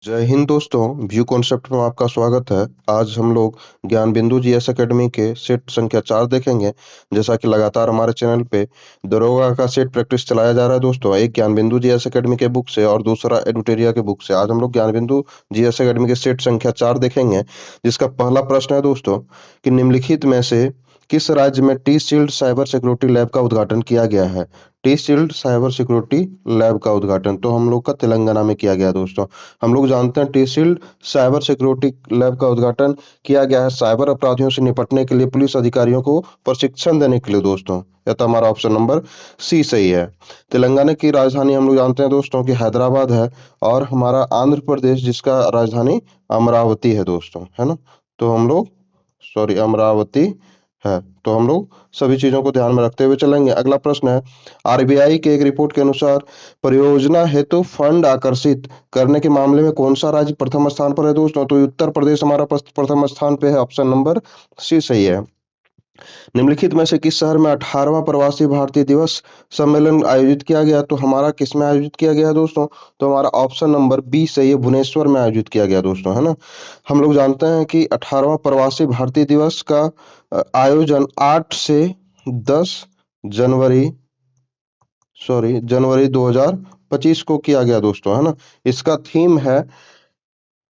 जय हिंद दोस्तों, view concept में आपका स्वागत है। आज हम लोग ज्ञान बिंदु जीएस एकेडमी के सेट संख्या 4 देखेंगे। जैसा कि लगातार हमारे चैनल पे दरोगा का सेट प्रैक्टिस चलाया जा रहा है दोस्तों, एक ज्ञान बिंदु जीएस एकेडमी के बुक से और दूसरा एडुटेरिया के बुक से। आज हम लोग ज्ञान बिंदु जीएस एकेडमी के सेट संख्या 4 देखेंगे, जिसका पहला प्रश्न है दोस्तों कि निम्नलिखित में से किस राज्य में T shield cyber security lab का उद्घाटन किया गया है। T shield cyber security lab का उद्घाटन तो हम लोग का तेलंगाना में किया गया दोस्तों। हम लोग जानते हैं T shield cyber security lab का उद्घाटन किया गया है साइबर अपराधियों से निपटने के लिए पुलिस अधिकारियों को प्रशिक्षण देने के लिए दोस्तों। यह तो हमारा ऑप्शन नंबर सी सही है। तेलंगाना की राजधानी हम लोग जानते हैं दोस्तों कि हैदराबाद है, और हमारा आंध्र प्रदेश जिसका राजधानी अमरावती है दोस्तों, है ना। तो हम लोग सॉरी अमरावती है। तो हम लोग सभी चीजों को ध्यान में रखते हुए चलेंगे। अगला प्रश्न है, आरबीआई के एक रिपोर्ट के अनुसार परियोजना हेतु फंड आकर्षित करने के मामले में कौन सा राज्य प्रथम स्थान पर है दोस्तों। तो उत्तर प्रदेश हमारा प्रथम स्थान पे है। ऑप्शन नंबर सी सही है। निम्नलिखित में से किस शहर में 18वां प्रवासी भारतीय दिवस सम्मेलन आयोजित किया गया। तो हमारा किस में आयोजित किया गया दोस्तों। तो हमारा ऑप्शन नंबर बी सही है, भुवनेश्वर में आयोजित किया गया दोस्तों, है ना। हम लोग जानते हैं कि 18वां प्रवासी भारतीय दिवस का आयोजन 8 से 10 जनवरी जनवरी 2025 को किया गया दोस्तों, है ना। इसका थीम है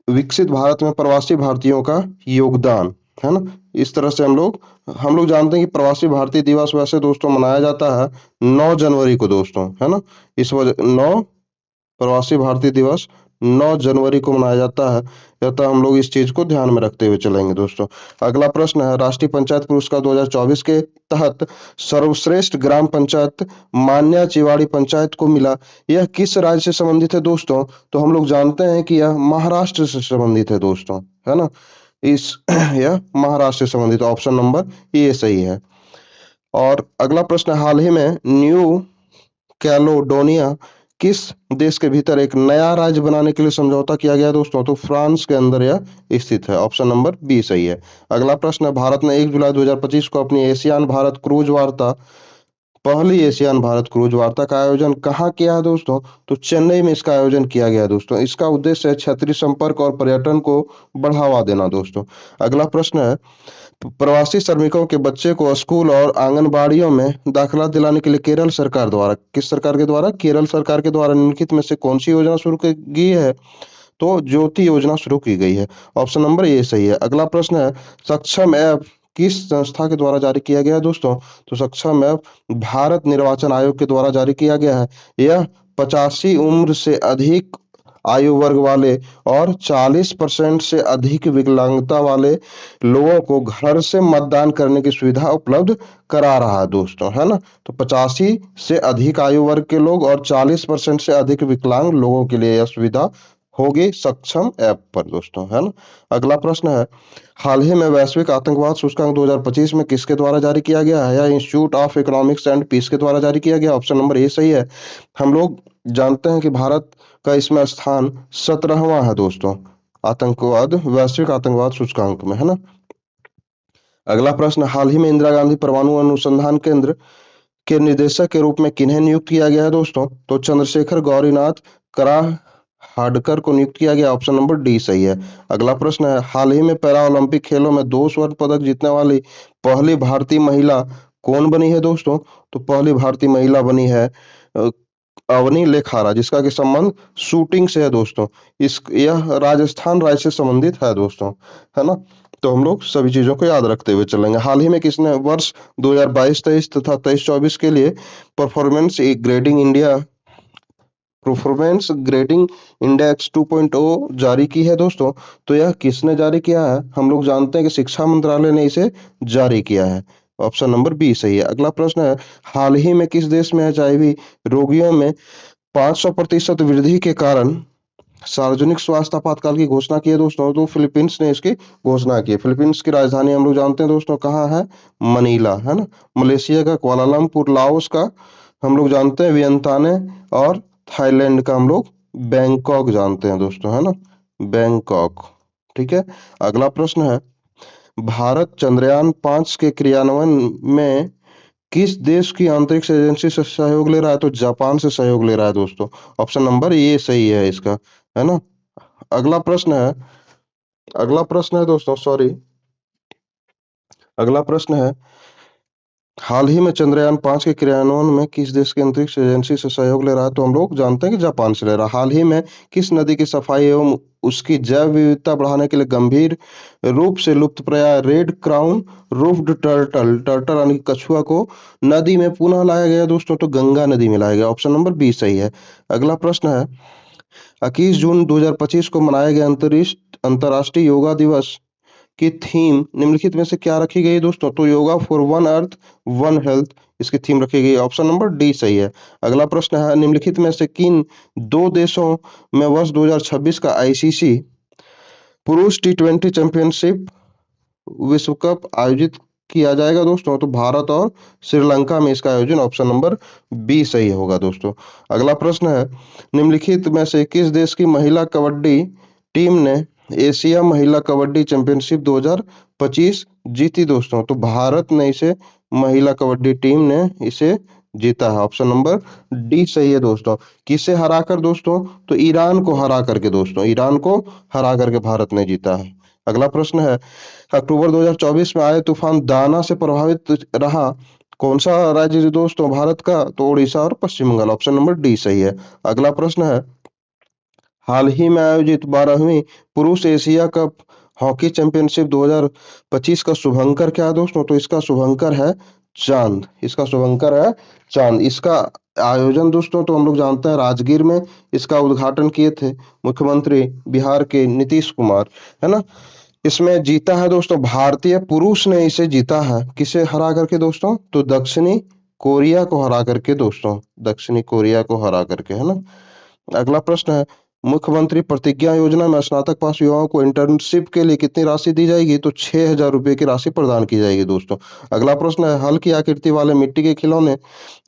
विकसित भारत में प्रवासी भारतीयों का योगदान, है ना। इस तरह से हम लोग जानते हैं कि प्रवासी भारतीय दिवस वैसे दोस्तों मनाया जाता है 9 जनवरी को दोस्तों, है ना। इस वजह 9 प्रवासी भारतीय दिवस 9 जनवरी को मनाया जाता है। या तो हम लोग इस चीज को ध्यान में रखते हुए चलेंगे दोस्तों। अगला प्रश्न है, राष्ट्रीय पंचायत पुरस्कार 2024 के तहत सर्वश्रेष्ठ ग्राम पंचायत मान्या चिवाड़ी पंचायत को मिला। यह किस राज्य से संबंधित है दोस्तों। तो हम लोग जानते हैं कि यह महाराष्ट्र से संबंधित है दोस्तों, है ना। इस यह महाराष्ट्र से संबंधित, ऑप्शन नंबर ये सही है। और अगला प्रश्न, हाल ही में न्यू कैलोडोनिया किस देश के भीतर एक नया राज्य बनाने के लिए समझौता किया गया दोस्तों। तो फ्रांस के अंदर यह स्थित है। ऑप्शन नंबर बी सही है। अगला प्रश्न है, भारत ने 1 जुलाई 2025 को अपनी एशियान भारत क्रूज वार्ता पहली एशियान भारत क्रूज वार्ता का आयोजन कहाँ किया है दोस्तों। तो चेन्नई में इसका आयोजन किया गया है दोस्तों। इसका उद्देश्य है क्षेत्रीय संपर्क और पर्यटन को बढ़ावा देना दोस्तों। अगला प्रश्न है, प्रवासी श्रमिकों के बच्चे को स्कूल और आंगनबाड़ियों में दाखिला दिलाने के लिए केरल सरकार द्वारा, किस सरकार के द्वारा, केरल सरकार के द्वारा निम्नलिखित में से कौन सी योजना शुरू की गई है। तो ज्योति योजना शुरू की गई है। ऑप्शन नंबर ए सही है। अगला प्रश्न है, सक्षम ऐप किस संस्था के द्वारा जारी किया गया है दोस्तों। तो सक्षम ऐप भारत निर्वाचन आयोग के द्वारा जारी किया गया है। यह 85 उम्र से अधिक आयु वर्ग वाले और 40% से अधिक विकलांगता वाले लोगों को घर से मतदान करने की सुविधा उपलब्ध करा रहा है दोस्तों, है ना। तो 85 से अधिक आयु वर्ग के लोग और 40% से अधिक विकलांग लोगों के लिए यह सुविधा होगी सक्षम ऐप पर दोस्तों, है ना। अगला प्रश्न है, हाल ही में वैश्विक आतंकवाद सूचकांक 2025 में किसके द्वारा जारी किया गया है। यह institute of economics and peace के द्वारा जारी किया गया। ऑप्शन नंबर ए सही है। हम लोग जानते हैं कि भारत का इसमें स्थान 17वां है दोस्तों, आतंकवाद वैश्विक आतंकवाद सूचकांक में, है ना। अगला प्रश्न, हाल ही में इंदिरा गांधी परमाणु अनुसंधान केंद्र के निदेशक के रूप में किन्हें नियुक्त किया गया है दोस्तों। तो चंद्रशेखर गौरीनाथ करा हार्डकर को नियुक्त किया गया। ऑप्शन नंबर डी सही है। अगला प्रश्न है, हाल ही में पैरा ओलंपिक खेलों में 2 स्वर्ण पदक जीतने वाली पहली भारतीय महिला कौन बनी है दोस्तों। तो पहली भारतीय महिला बनी है अवनी लेखारा, जिसका कि संबंध शूटिंग से है दोस्तों। इस यह राजस्थान राज्य से संबंधित है दोस्तों, है ना। तो हम लोग सभी चीजों को याद रखते हुए चलेंगे। हाल ही में किसने वर्ष 2022-23 तथा 23-24 के लिए performance grading India performance grading index 2.0 जारी की है दोस्तों। तो यह किसने जारी किया है। हम लोग जानते हैं कि शिक्षा मंत्रालय ने इसे जारी किया है। ऑप्शन नंबर बी सही है। अगला प्रश्न है, हाल ही में किस देश में एचआईवी रोगियों में 500% वृद्धि के कारण सार्वजनिक स्वास्थ्य आपातकाल की घोषणा की है दोस्तों। तो फिलीपींस ने इसकी घोषणा की है। फिलीपींस की राजधानी हम लोग जानते हैं दोस्तों कहाँ है, मनीला, है ना। मलेशिया का कुआलालंपुर, लाओस का हम लोग जानते हैं वियंताने, और थाईलैंड का हम लोग बैंकॉक जानते हैं दोस्तों, है ना, बैंकॉक। ठीक है। अगला प्रश्न है, भारत चंद्रयान 5 के क्रियान्वयन में किस देश की अंतरिक्ष एजेंसी से सहयोग ले रहा है। तो जापान से सहयोग ले रहा है दोस्तों। ऑप्शन नंबर ये सही है इसका, है ना। अगला प्रश्न है दोस्तों, सॉरी, अगला प्रश्न है, हाल ही में चंद्रयान 5 के क्रियान्वयन में किस देश की अंतरिक्ष एजेंसी से सहयोग ले रहा है? तो हम लोग जानते हैं कि जापान से ले रहा है। हाल ही में किस नदी की सफाई एवं उसकी जैव विविधता बढ़ाने के लिए गंभीर रूप से लुप्तप्राय रेड क्राउन रूफ्ड टर्टल यानी कछुआ को नदी में पुनः लाया गया दोस्तों? तो गंगा नदी में लाया गया। ऑप्शन नंबर बी सही है। अगला प्रश्न है, 21 जून 2025 को मनाया गया अंतर्राष्ट्रीय योगा दिवस की थीम निम्नलिखित में से क्या रखी गई दोस्तों? तो yoga for one earth one health इसकी थीम रखी गई। ऑप्शन नंबर डी सही है। अगला प्रश्न है, निम्नलिखित में से किन दो देशों में वर्ष 2026 का आईसीसी पुरुष टी20 चैंपियनशिप विश्व कप आयोजित किया जाएगा दोस्तों? तो भारत और श्रीलंका में इसका आयोजन। ऑप्शन नंबर बी सही होगा दोस्तों। अगला प्रश्न है, निम्नलिखित में से किस देश की महिला कबड्डी टीम ने एशिया महिला कबड्डी चैंपियनशिप 2025 जीती दोस्तों? तो भारत ने इसे महिला कबड्डी टीम ने इसे जीता है। ऑप्शन नंबर डी सही है दोस्तों। किसे हराकर दोस्तों? तो ईरान को हरा करके दोस्तों, ईरान को हरा करके भारत ने जीता है। अगला प्रश्न है, अक्टूबर 2024 में आए तूफान दाना से प्रभावित रहा कौन सा राज्य दोस्तों भारत का? तो उड़ीसा और पश्चिम बंगाल। ऑप्शन नंबर डी सही है। अगला प्रश्न है, हाल ही में आयोजित 12वीं पुरुष एशिया कप हॉकी चैंपियनशिप 2025 का शुभंकर क्या है दोस्तों? तो इसका शुभंकर है चांद। इसका शुभंकर है चांद। इसका आयोजन दोस्तों तो हम लोग जानते हैं राजगीर में इसका उद्घाटन किए थे मुख्यमंत्री बिहार के नीतीश कुमार, है ना। इसमें जीता है दोस्तों, भारतीय पुरुष ने इसे जीता है। किसे हरा करके दोस्तों? तो दक्षिणी कोरिया को हरा करके दोस्तों, दक्षिणी कोरिया को हरा करके, है ना। अगला प्रश्न है, मुख्यमंत्री प्रतिज्ञा योजना में स्नातक पास युवाओं को इंटर्नशिप के लिए कितनी राशि दी जाएगी? तो 6,000 रुपए की राशि प्रदान की जाएगी दोस्तों। अगला प्रश्न है, हल की आकृति वाले मिट्टी के खिलौने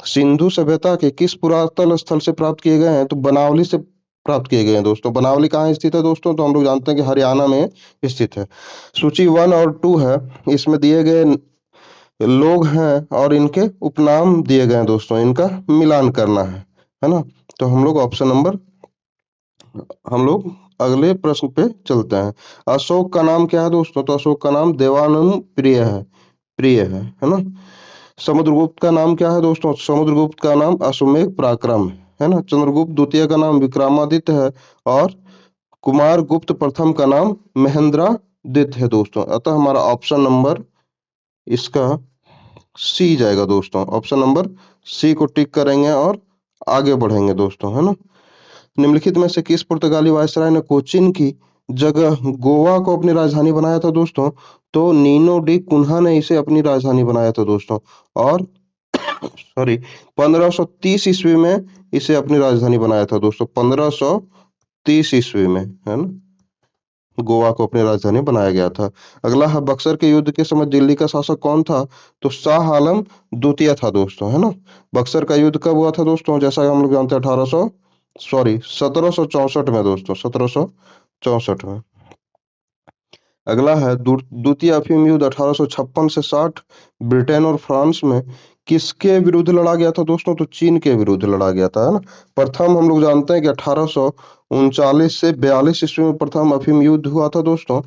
सिंधु सभ्यता के किस पुरातन स्थल से प्राप्त किए गए हैं? तो बनावली से प्राप्त किए गए हैं दोस्तों। बनावली कहाँ स्थित है दोस्तों? तो हम लोग जानते हैं कि हरियाणा में स्थित है। सूची 1 और 2 है, इसमें दिए गए लोग हैं और इनके उपनाम दिए गए हैं दोस्तों, इनका मिलान करना है ना। तो हम लोग अगले प्रश्न पे चलते हैं। अशोक का नाम क्या है दोस्तों? तो अशोक का नाम देवानंद प्रिय है ना। समुद्रगुप्त का नाम क्या है दोस्तों? समुद्रगुप्त का नाम अश्वमेध पराक्रम है ना। चंद्रगुप्त द्वितीय का नाम विक्रमादित्य है और कुमार गुप्त प्रथम का नाम महेंद्रादित्य है दोस्तों। अतः हमारा ऑप्शन नंबर इसका सी जाएगा दोस्तों। ऑप्शन नंबर सी को टिक करेंगे और आगे बढ़ेंगे दोस्तों, है ना। निम्नलिखित में से किस पुर्तगाली वायसराय ने कोचीन की जगह गोवा को अपनी राजधानी बनाया था दोस्तों? तो नीनो डी कुन्हा ने इसे अपनी राजधानी बनाया था दोस्तों। और सॉरी 1530 ईस्वी में इसे अपनी राजधानी बनाया था दोस्तों। 1530 ईस्वी में, है ना, गोवा को अपनी राजधानी बनाया गया था। अगला है, बक्सर के युद्ध के समय दिल्ली का शासक कौन था? तो शाह आलम द्वितीय था दोस्तों, है ना। बक्सर का युद्ध कब हुआ था दोस्तों? जैसा कि हम लोग जानते हैं 1764 में दोस्तों, 1764 में। अगला है, द्वितीय अफीम युद्ध 1856 से 60 ब्रिटेन और फ्रांस में किसके विरुद्ध लड़ा गया था दोस्तों? तो चीन के विरुद्ध लड़ा गया था, है ना। प्रथम हम लोग जानते हैं कि 1839 से 42 ईस्वी में प्रथम अफीम युद्ध हुआ था दोस्तों,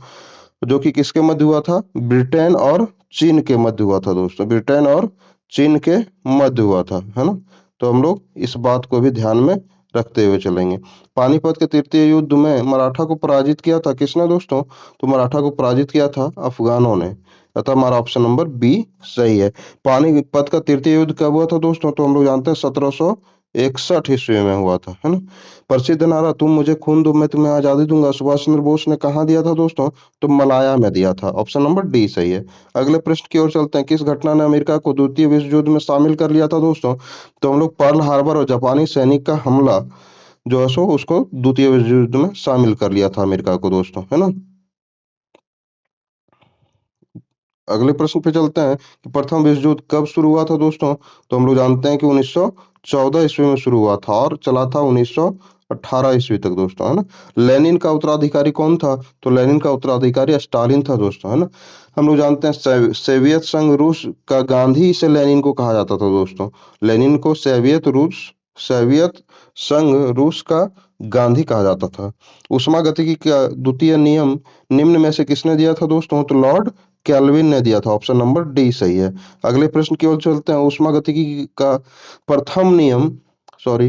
जो कि किसके मध्य हुआ था? ब्रिटेन और चीन के मध्य हुआ था दोस्तों। ब्रिटेन और चीन के मध्य हुआ था, है ना। तो हम लोग इस बात को भी ध्यान में रखते हुए चलेंगे। पानीपत के तृतीय युद्ध में मराठा को पराजित किया था किसने दोस्तों? तो मराठा को पराजित किया था अफगानों ने। अतः हमारा ऑप्शन नंबर बी सही है। पानीपत का तृतीय युद्ध कब हुआ था दोस्तों? तो हम लोग जानते हैं 1761 ईस्वी में हुआ था, है ना। प्रसिद्ध नारा तुम मुझे खून दो मैं तुम्हें आजादी दूंगा सुभाष चंद्र बोस ने कहाँ दिया था दोस्तों? तो मलाया में दिया था। ऑप्शन नंबर डी सही है। अगले प्रश्न की ओर चलते हैं। किस घटना ने अमेरिका को द्वितीय विश्व युद्ध में शामिल कर लिया था दोस्तों? तो हम लोग पर्ल हार्बर और जापानी सैनिक का हमला जो है सो उसको द्वितीय विश्व युद्ध में शामिल कर लिया था अमेरिका को दोस्तों, है ना। अगले प्रश्न पे चलते हैं कि प्रथम विश्व युद्ध कब शुरू हुआ था दोस्तों? तो हम लोग जानते हैं कि 1914 ईस्वी में शुरू हुआ था और चला था 1918 ईस्वी तक दोस्तों, है ना। लेनिन का उत्तराधिकारी कौन था? तो लेनिन का उत्तराधिकारी स्टालिन था दोस्तों, है ना। हम लोग जानते हैं सोवियत संघ रूस का गांधी से लेनिन को कहा जाता था दोस्तों। लेनिन को सोवियत संघ रूस का गांधी कहा जाता था। ऊष्मागतिकी का द्वितीय नियम निम्न में से किसने दिया था दोस्तों? तो लॉर्ड कैल्विन ने दिया था। ऑप्शन नंबर डी सही है। अगले प्रश्न की ओर चलते हैं। ऊष्मागतिकी का प्रथम नियम सॉरी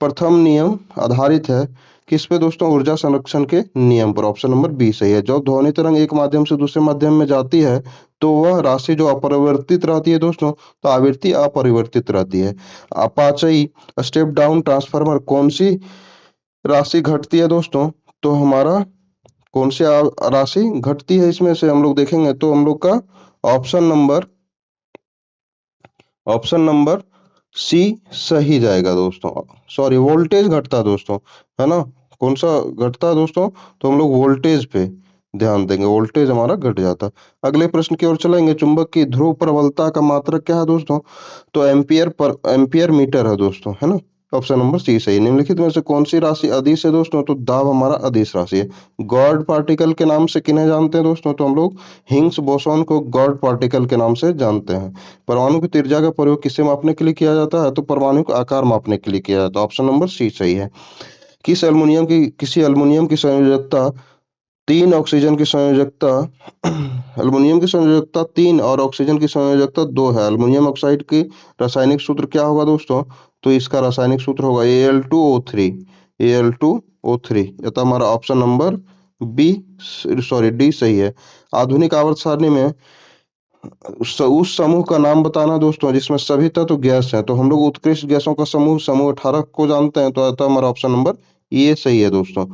प्रथम नियम आधारित है किस पे दोस्तों? ऊर्जा संरक्षण के नियम पर। ऑप्शन नंबर बी सही है। जब ध्वनि तरंग एक माध्यम से दूसरे माध्यम में जाती है तो वह राशि जो अपरिवर्तित रहती है दोस्तों, तो आवृत्ति अपरिवर्तित रहती है। अपाचई स्टेप डाउन ट्रांसफार्मर कौन सी राशि घटती है दोस्तों? तो हमारा कौन सी राशि घटती है इसमें से हम लोग देखेंगे तो हम लोग का option number option number C सही जाएगा दोस्तों। सॉरी, वोल्टेज घटता है दोस्तों, है ना। कौन सा घटता है दोस्तों? तो हम लोग वोल्टेज पे ध्यान देंगे, वोल्टेज हमारा घट जाता है। अगले प्रश्न की ओर चलेंगे। चुंबक की ध्रुव प्रबलता का मात्रक क्या है दोस्तों? तो एम्पियर मीटर है दोस्तों, है ना। ऑप्शन नंबर सी सही। निम्नलिखित में से कौन सी राशि अदिश है दोस्तों? तो दाब हमारा अदिश राशि है। गॉड पार्टिकल के नाम से किन्हें जानते हैं दोस्तों? तो हम लोग हिग्स बोसॉन को गॉड पार्टिकल के नाम से जानते हैं। परमाणु की त्रिज्या का प्रयोग किसे मापने के लिए किया जाता है? तो परमाणु का आकार मापने के लिए किया जाता है। ऑप्शन नंबर सी सही है। किसी एल्युमिनियम की संयोजकता तीन, ऑक्सीजन की संयोजकता एल्युमिनियम की संयोजकता 3 और ऑक्सीजन की संयोजकता 2 है। एल्युमिनियम ऑक्साइड की रासायनिक सूत्र क्या होगा दोस्तों? तो इसका रासायनिक सूत्र होगा Al2O3। Al2O3, यह तो हमारा option number B sorry D सही है। आधुनिक आवर्त सारणी में उस समूह का नाम बताना दोस्तों जिसमें सभी तत्व गैस हैं। तो हम लोग उत्कृष्ट गैसों का समूह 18 को जानते हैं, तो आता है हमारा ऑप्शन नंबर ये सही है दोस्तों।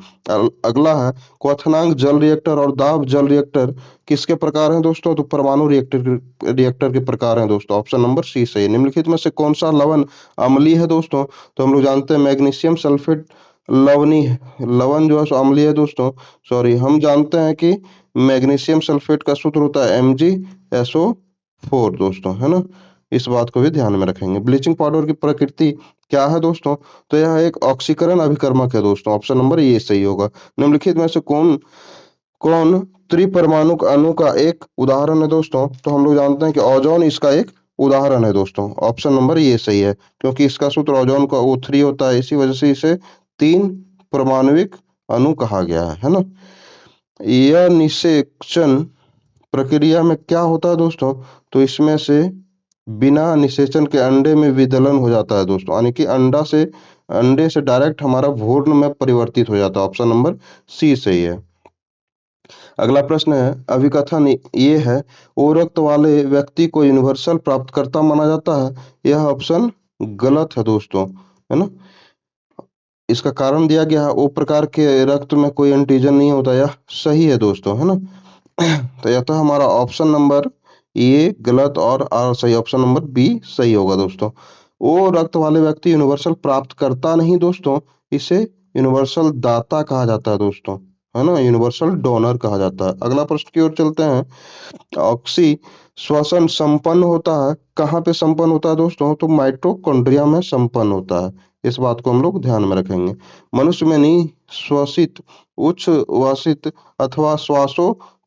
अगला है क्वथनांक जल रिएक्टर और दाब जल रिएक्टर किसके प्रकार हैं दोस्तों? तो परमाणु रिएक्टर के प्रकार हैं दोस्तों। ऑप्शन नंबर सी सही है। निम्नलिखित में से कौन सा लवण अम्लीय है दोस्तों? तो हम लोग जानते हैं मैग्नीशियम सल्फेट लवणी लवण जो है सो अम्लीय है दोस्तों। सॉरी, हम जानते हैं कि मैग्नीशियम सल्फेट का सूत्र होता है MgSO4 दोस्तों, है ना। इस बात को भी ध्यान में रखेंगे। ब्लीचिंग पाउडर की प्रकृति क्या है दोस्तों? तो यह एक ऑक्सीकरण अभिकर्मक है दोस्तों। ऑप्शन नंबर ये सही होगा। निम्नलिखित में से कौन कौन त्रिपरमाणु अणु का एक उदाहरण है दोस्तों? तो हम लोग जानते हैं कि ओजोन इसका एक उदाहरण है दोस्तों। ऑप्शन नंबर ये सही है, क्योंकि इसका सूत्र ओजोन का O3 होता है, इसी वजह से इसे तीन परमाणविक अणु कहा गया है ना। यह निषेचन प्रक्रिया में क्या होता है दोस्तों? तो इसमें से बिना निषेचन के अंडे में विदलन हो जाता है दोस्तों, यानी कि अंडे से डायरेक्ट हमारा भ्रूण में परिवर्तित हो जाता है। ऑप्शन नंबर सी सही है। अगला प्रश्न है, अभिकथन ये है, ओ रक्त वाले व्यक्ति को यूनिवर्सल प्राप्तकर्ता माना जाता है। यह ऑप्शन गलत है दोस्तों, है ना। इसका कारण दिया गया है, ओ प्रकार के रक्त में कोई एंटीजन नहीं होता। यह सही है दोस्तों, है ना। तो यह तो हमारा ऑप्शन नंबर ए गलत और आर सही। ऑप्शन नंबर बी सही होगा दोस्तों। ओ रक्त वाले व्यक्ति यूनिवर्सल प्राप्त करता नहीं दोस्तों, इसे यूनिवर्सल दाता कहा जाता है दोस्तों, है ना। यूनिवर्सल डोनर कहा जाता है। अगला प्रश्न की ओर चलते हैं। ऑक्सी श्वसन संपन्न होता है, कहाँ पे संपन्न होता है दोस्तों? तो माइटोकॉन्ड्रिया में संपन्न होता है। इस बात को हम लोग ध्यान में रखेंगे। मनुष्य में निश्वसित उच्छ्वासित अथवा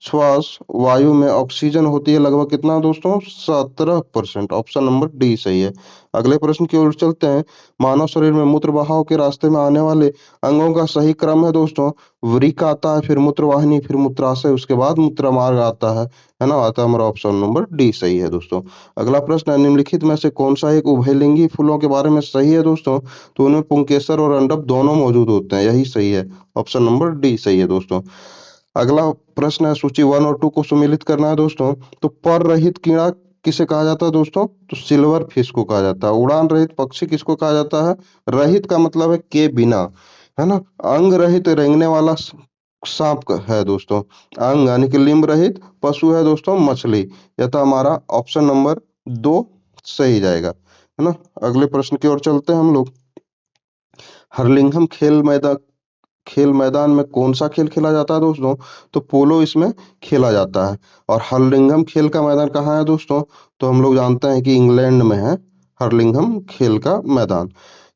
श्वास वायु में ऑक्सीजन होती है लगभग कितना दोस्तों? 17%। ऑप्शन नंबर डी सही है। अगले प्रश्न की ओर चलते हैं। मानव शरीर में मूत्र बहाव के रास्ते में आने वाले अंगों का सही क्रम है दोस्तों। वृक्क आता है, फिर मूत्रवाहिनी, फिर मूत्राशय, उसके बाद मूत्र मार्ग आता है ना। आता है हमारा ऑप्शन नंबर डी सही है दोस्तों। अगला प्रश्न है, निम्नलिखित में से कौन सा एक उभयलिंगी फूलों के बारे में सही है दोस्तों? तो उनमें पुंकेसर और अंडप दोनों मौजूद होते हैं, यही सही है। ऑप्शन नंबर डी सही है दोस्तों। अगला प्रश्न है, सूची 1 और 2 को सम्मिलित करना है दोस्तों। तो पर रहित कीड़ा किसे कहा जाता है दोस्तों? तो सिल्वर फिश को कहा जाता है। उड़ान रहित पक्षी किसको कहा जाता है? रहित का मतलब है के बिना, है ना। अंग रहित रेंगने वाला सांप है दोस्तों। अंग यानी कि लिम्ब रहित पशु है दोस्तों मछली। यह था हमारा ऑप्शन नंबर 2 सही जाएगा, है ना। अगले प्रश्न की ओर चलते हैं हम लोग। हरलिंघम खेल मैदान में कौन सा खेल खेला जाता है दोस्तों? तो पोलो इसमें खेला जाता है। और हरलिंघम खेल का मैदान कहाँ है दोस्तों? तो हम लोग जानते हैं कि इंग्लैंड में है हरलिंघम खेल का मैदान।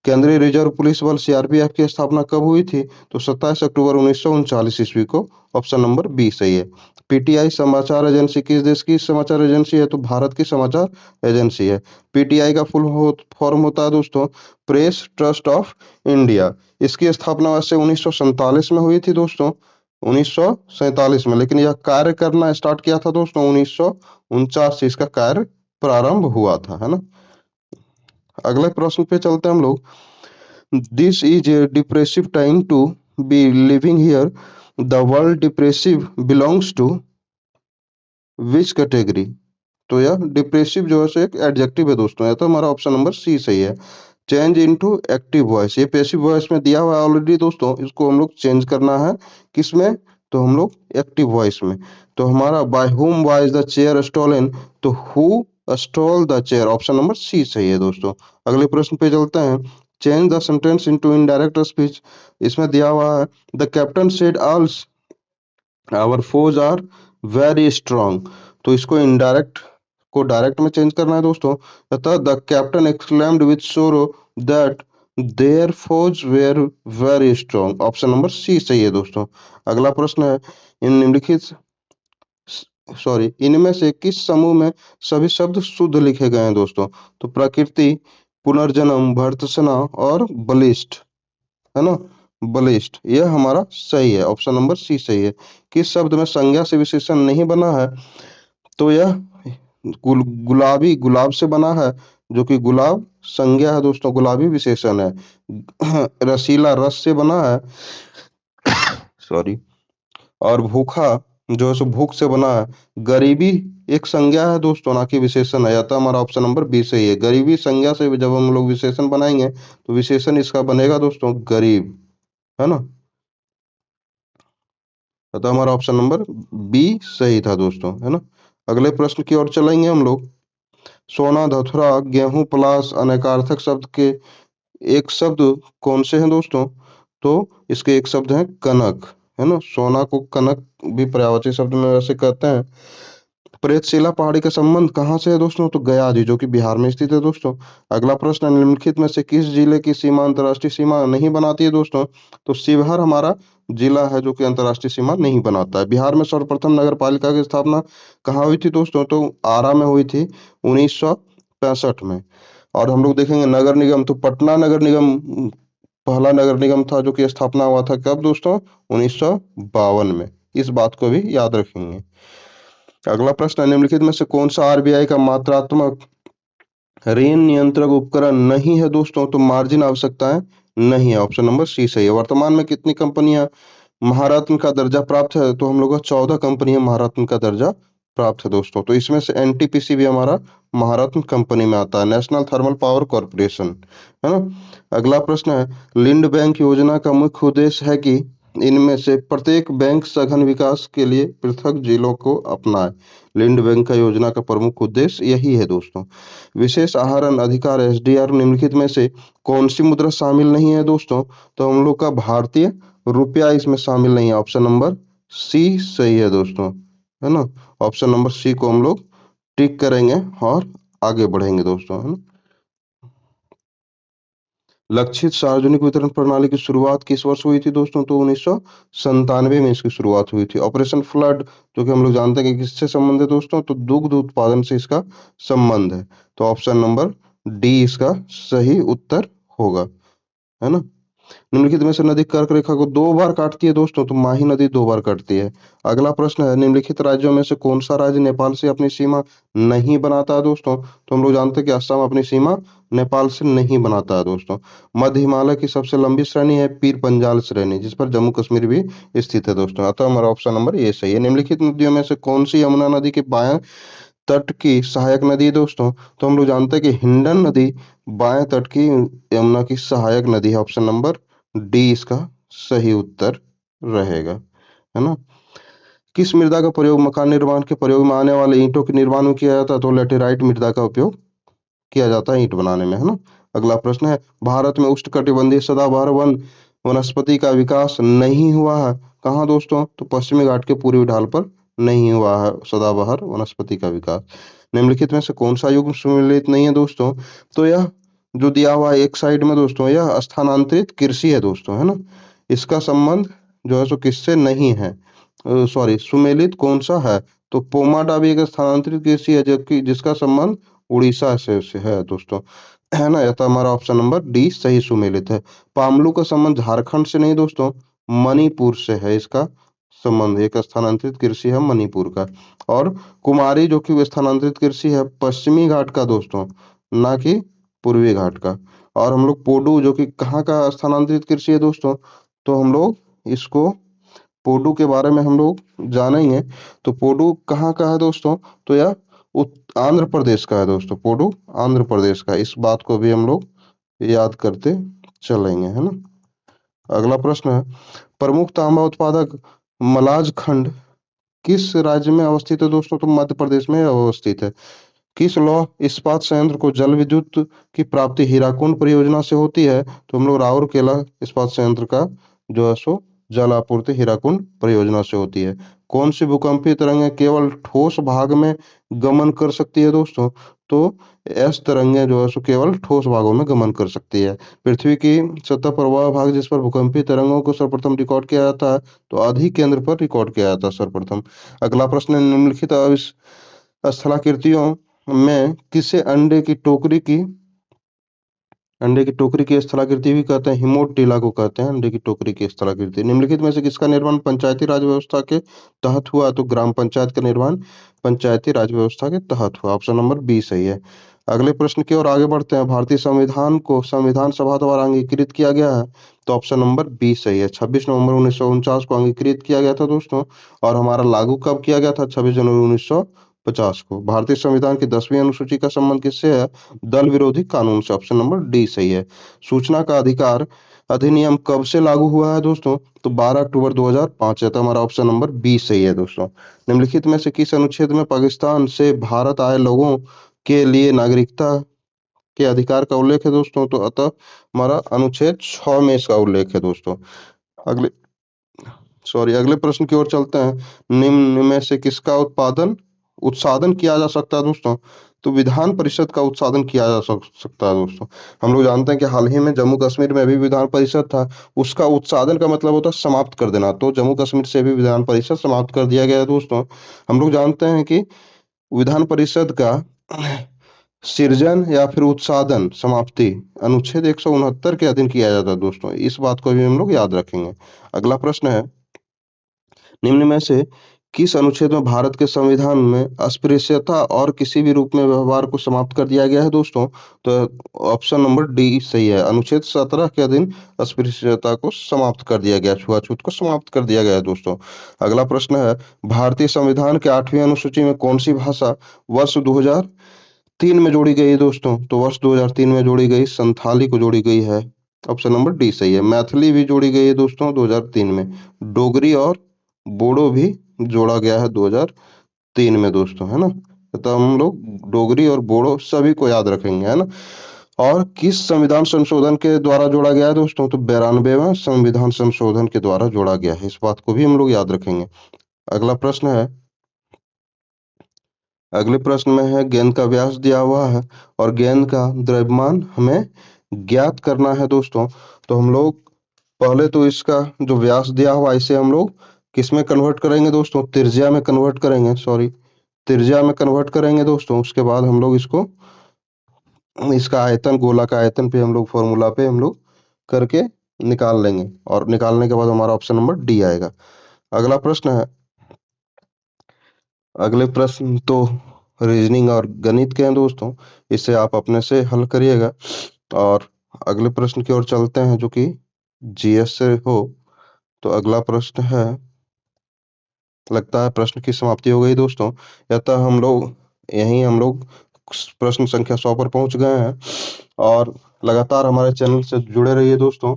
केंद्रीय रिजर्व पुलिस बल सीआरपीएफ की स्थापना कब हुई थी? तो 27 अक्टूबर 1939 ईस्वी को। ऑप्शन नंबर बी सही है। पीटीआई समाचार एजेंसी किस देश की समाचार एजेंसी है? तो भारत की समाचार एजेंसी है। पीटीआई का फॉर्म होता है दोस्तों प्रेस ट्रस्ट ऑफ इंडिया। इसकी स्थापना वैसे 1947 में हुई थी दोस्तों, 1947 में, लेकिन यह कार्य करना स्टार्ट किया था दोस्तों 1949 से इसका कार्य प्रारंभ हुआ था, है ना। अगले प्रश्न पे चलते हैं हम लोग। This is a depressive time to be living here. The world depressive belongs to which category? तो यह डिप्रेसिव जो है एक एडजेक्टिव है दोस्तों, या तो हमारा ऑप्शन नंबर सी सही है। चेंज इनटू एक्टिव वॉइस, ये पैसिव वॉइस में दिया हुआ है ऑलरेडी दोस्तों, इसको हम लोग चेंज करना है किसमें? तो हम लोग एक्टिव वॉइस में। तो हमारा by whom was the chair stolen, तो who stole the chair, option number C सही है दोस्तों। अगले प्रश्न पे चलते हैं। Change the sentence into indirect speech, इसमें दिया हुआ है the captain said alas our foes are very strong, तो इसको इनडायरेक्ट को डायरेक्ट में चेंज करना है दोस्तों। अतः the captain exclaimed with sorrow that their foes were very strong, option number C सही है दोस्तों। अगला प्रश्न है इन निम्नलिखित इनमें से किस समूह में सभी शब्द शुद्ध लिखे गए हैं दोस्तों? तो प्रकृति, पुनर्जन्म, भर्त्सना और बलिष्ठ, है ना, बलिष्ठ, यह हमारा सही है, ऑप्शन नंबर सी सही है। किस शब्द में संज्ञा से विशेषण नहीं बना है? तो यह गुलाबी, गुलाब से बना है, जो कि गुलाब संज्ञा है दोस्तों, गुलाबी विशेषण है। रसीला रस से बना है, सॉरी, और भूखा जो है सो भूख से बना है। गरीबी एक संज्ञा है दोस्तों, ना कि विशेषण है, या तो हमारा ऑप्शन नंबर बी सही है। गरीबी संज्ञा से जब हम लोग विशेषण बनाएंगे तो विशेषण इसका बनेगा दोस्तों गरीब, है ना। तो हमारा ऑप्शन नंबर बी सही था दोस्तों, है ना। अगले प्रश्न की ओर चलेंगे हम लोग। सोना, धतुरा, गेहूं, पलाश अनेकार्थक शब्द के एक शब्द कौन से हैं दोस्तों? तो इसके एक शब्द हैं कनक, है ना। सोना को कनक भी पर्यायवाची शब्द में वैसे कहते हैं। प्रेतशिला पहाड़ी का संबंध कहाँ से है दोस्तों? तो गया जी, जो कि बिहार में स्थित है दोस्तों। अगला प्रश्न है निम्नलिखित में से किस जिले की सीमा अंतर्राष्ट्रीय सीमा नहीं बनाती है दोस्तों? तो शिवहर हमारा जिला है जो कि अंतर्राष्ट्रीय सीमा नहीं बनाता है। बिहार में सर्वप्रथम नगर पालिका की स्थापना कहाँ हुई थी दोस्तों? तो आरा में हुई थी 1965 में। और हम लोग देखेंगे नगर निगम, तो पटना नगर निगम पहला नगर निगम था जो कि स्थापना हुआ था कब दोस्तों? 1952 में। इस बात को भी याद रखेंगे। अगला प्रश्न है निम्नलिखित में से कौन सा आरबीआई का मात्रात्मक ऋण नियंत्रक उपकरण नहीं है दोस्तों? तो मार्जिन आवश्यकताएं नहीं है, ऑप्शन नंबर सी सही है। वर्तमान में कितनी कंपनियां महारत्न का दर्जा प्राप्त है? तो हम लोग का 14 कंपनियां महारत्न का दर्जा प्राप्त है दोस्तों। तो इसमें से एनटीपीसी भी हमारा महारत्न कंपनी में आता है, नेशनल थर्मल पावर कॉर्पोरेशन, है ना। अगला प्रश्न है लिंड बैंक योजना का मुख्य उद्देश्य है कि इनमें से प्रत्येक बैंक सघन विकास के लिए पृथक जिलों को अपनाए। लिंड बैंक का योजना का प्रमुख उद्देश्य यही है दोस्तों। विशेष आहरण अधिकार एसडीआर निम्नलिखित में से कौन सी मुद्रा शामिल नहीं है दोस्तों? तो हम लोग का भारतीय रुपया इसमें शामिल नहीं है, ऑप्शन नंबर सी सही है दोस्तों, है ना। ऑप्शन नंबर सी को हम लोग टिक करेंगे और आगे बढ़ेंगे दोस्तों, है ना। लक्षित सार्वजनिक वितरण प्रणाली की शुरुआत किस वर्ष हुई थी दोस्तों? तो 1997 में इसकी शुरुआत हुई थी। ऑपरेशन फ्लड जो कि हम लोग जानते हैं कि किससे संबंध है दोस्तों? तो दुग्ध उत्पादन से इसका संबंध है। तो ऑप्शन नंबर डी इसका सही उत्तर होगा, है ना। निम्नलिखित में से नदी कर्क रेखा को 2 बार काटती है दोस्तों? तो माही नदी 2 बार काटती है। अगला प्रश्न है निम्नलिखित राज्यों में से कौन सा राज्य नेपाल से अपनी सीमा नहीं बनाता है दोस्तों? तो हम लोग जानते हैं कि असम अपनी सीमा नेपाल से नहीं बनाता है दोस्तों। मध्य हिमालय की सबसे लंबी श्रेणी है पीर पंजाल श्रेणी, जिस पर जम्मू कश्मीर भी स्थित है दोस्तों। अतः हमारा ऑप्शन नंबर ये सही है। निम्नलिखित नदियों में से कौन सी यमुना नदी के बाएं तट की सहायक नदी है दोस्तों? तो हम लोग जानते हैं कि हिंडन नदी बाएं तट की यमुना की सहायक नदी है, ऑप्शन नंबर डी इसका सही उत्तर रहेगा, है ना। किस मृदा का प्रयोग मकान निर्माण के प्रयोग में आने वाले ईंटों के निर्माण में किया जाता है? तो लेटेराइट मृदा का उपयोग किया जाता है ईंट बनाने में, है ना। अगला प्रश्न है भारत में उष्णकटिबंधीय सदाबहार वन वनस्पति का विकास नहीं हुआ है कहाँ दोस्तों? तो पश्चिमी घाट के पूर्वी ढाल पर नहीं हुआ है सदाबहार वनस्पति का विकास। निम्नलिखित में से कौन सा युग्म सुमेलित नहीं है दोस्तों? तो यह जो दिया हुआ है एक साइड में दोस्तों, यह स्थानांतरित कृषि है दोस्तों, है ना। इसका संबंध जो है सो किससे नहीं है, सॉरी, सुमेलित कौन सा है? तो पोमाडा भी एक स्थानांतरित कृषि है, जबकि जिसका संबंध उड़ीसा से है दोस्तों, है ना। यह तो हमारा ऑप्शन नंबर डी सही सुमेलित है। पामलू का संबंध झारखंड से नहीं दोस्तों, मणिपुर से है इसका संबंध। एक स्थानांतरित कृषि है मणिपुर का। और कुमारी जो कि स्थानांतरित कृषि है पश्चिमी घाट का दोस्तों, ना कि पूर्वी घाट का। और हम लोग पोडू जो कि कहाँ का स्थानांतरित कृषि है दोस्तों, तो हम लोग इसको पोडू के बारे में हम लोग जानेंगे। तो पोडू कहाँ का है दोस्तों, तो यह आंध्र प्रदेश का है दोस्तों। पोडू आंध्र प्रदेश का है। इस बात को भी हम लोग याद करते चलेंगे, है ना। अगला प्रश्न है, प्रमुख तांबा उत्पादक मलाज खंड किस राज्य में अवस्थित है दोस्तों? तो मध्य प्रदेश में अवस्थित है। किस लौह इस्पात संयंत्र को जल विद्युत की प्राप्ति हीराकुंड परियोजना से होती है? तो हम लोग राउरकेला इस्पात संयंत्र का जो है सो जल आपूर्ति हीराकुंड परियोजना से होती है। कौन सी भूकंपीय तरंगें केवल ठोस भाग में गमन कर सकती है दोस्तों? तो एस तरंगें जो है सो केवल ठोस भागों में गमन कर सकती है। पृथ्वी की सतह पर वह भाग जिस पर भूकंपीय तरंगों को सर्वप्रथम रिकॉर्ड किया जाता है, तो आधि केंद्र पर रिकॉर्ड किया जाता है सर्वप्रथम। अगला प्रश्न है, निम्नलिखित स्थलाकृतियों में किसे अंडे की टोकरी की स्थलाकृति भी कहते हैं? हिमोटिला को कहते हैं अंडे की टोकरी की स्थलाकृति। निम्नलिखित में से किसका निर्माण पंचायती राज व्यवस्था के तहत हुआ? तो ग्राम पंचायत का निर्माण पंचायती राज व्यवस्था के तहत हुआ। ऑप्शन नंबर बी सही है। अगले प्रश्न की ओर आगे बढ़ते हैं। भारतीय संविधान को संविधान सभा द्वारा अंगीकृत किया गया है, तो ऑप्शन नंबर बी सही है। 26 नवंबर 1949 को अंगीकृत किया गया था दोस्तों। और हमारा लागू कब किया गया था? 26 जनवरी 1950 को। भारतीय संविधान की 10वीं अनुसूची का संबंध किससे है? दल विरोधी कानून से। ऑप्शन नंबर डी सही है। सूचना का अधिकार अधिनियम कब से लागू हुआ है दोस्तों? तो 12 अक्टूबर 2005 है। तो हमारा ऑप्शन नंबर बी सही है दोस्तों। निम्नलिखित में से किस अनुच्छेद में पाकिस्तान से भारत आए लोगों के लिए नागरिकता के अधिकार का उल्लेख है दोस्तों? तो अतः हमारा अनुच्छेद 6 में इसका उल्लेख है दोस्तों। अगले अगले प्रश्न की ओर चलते हैं। निम्न में से किसका उत्साधन किया जा सकता है दोस्तों? तो विधान परिषद का उत्साधन किया जा सकता है दोस्तों। हम लोग जानते हैं कि हाल ही में जम्मू कश्मीर में भी विधान परिषद था, उसका उत्साधन का मतलब होता है समाप्त कर देना। तो जम्मू कश्मीर से भी विधान परिषद समाप्त कर दिया गया है दोस्तों। हम लोग जानते हैं कि विधान परिषद का सृजन या फिर उत्साधन समाप्ति अनुच्छेद 169 के अधीन किया जाता है दोस्तों। इस बात को भी हम लोग याद रखेंगे। अगला प्रश्न है, निम्न में से किस अनुच्छेद में भारत के संविधान में अस्पृश्यता और किसी भी रूप में व्यवहार को समाप्त कर दिया गया है दोस्तों? तो ऑप्शन नंबर डी सही है। अनुच्छेद 17 के अधीन अस्पृश्यता को समाप्त कर दिया गया, छुआछूत को समाप्त कर दिया गया है दोस्तों। अगला प्रश्न है, भारतीय संविधान के 8वीं अनुसूची में कौन सी भाषा वर्ष 2003 में जोड़ी गई है दोस्तों? तो वर्ष 2003 में जोड़ी गई संथाली को जोड़ी गई है। ऑप्शन नंबर डी सही है। मैथिली भी जोड़ी गई है दोस्तों 2003 में। डोगरी और बोडो भी जोड़ा गया है 2003 में दोस्तों, है ना। तो हम लोग डोगरी और बोडो सभी को याद रखेंगे, है ना। और किस संविधान संशोधन के द्वारा जोड़ा गया है दोस्तों? तो 92वें संविधान संशोधन के द्वारा जोड़ा गया है। इस बात को भी हम लोग याद रखेंगे। अगला प्रश्न है, अगले प्रश्न में है, गेंद का व्यास दिया हुआ है और गेंद का द्रव्यमान हमें ज्ञात करना है दोस्तों। तो हम लोग पहले तो इसका जो व्यास दिया हुआ है इसे हम लोग किस में कन्वर्ट करेंगे दोस्तों? त्रिज्या में कन्वर्ट करेंगे, सॉरी, त्रिज्या में कन्वर्ट करेंगे दोस्तों। उसके बाद हम लोग इसका आयतन, गोला का आयतन पे हम लोग फॉर्मूला पे हम लोग करके निकाल लेंगे। और निकालने के बाद हमारा ऑप्शन नंबर डी आएगा। अगला प्रश्न है, अगले प्रश्न तो रीजनिंग और गणित के हैं दोस्तों, इसे आप अपने से हल करिएगा। और अगले प्रश्न की ओर चलते हैं जो कि जीएस से हो। तो अगला प्रश्न है, लगता है प्रश्न की समाप्ति हो गई दोस्तों। अतः हम लोग प्रश्न संख्या 100 पर पहुंच गए हैं। और लगातार हमारे चैनल से जुड़े रहिए दोस्तों,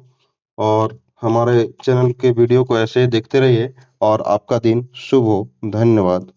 और हमारे चैनल के वीडियो को ऐसे ही देखते रहिए। और आपका दिन शुभ हो। धन्यवाद।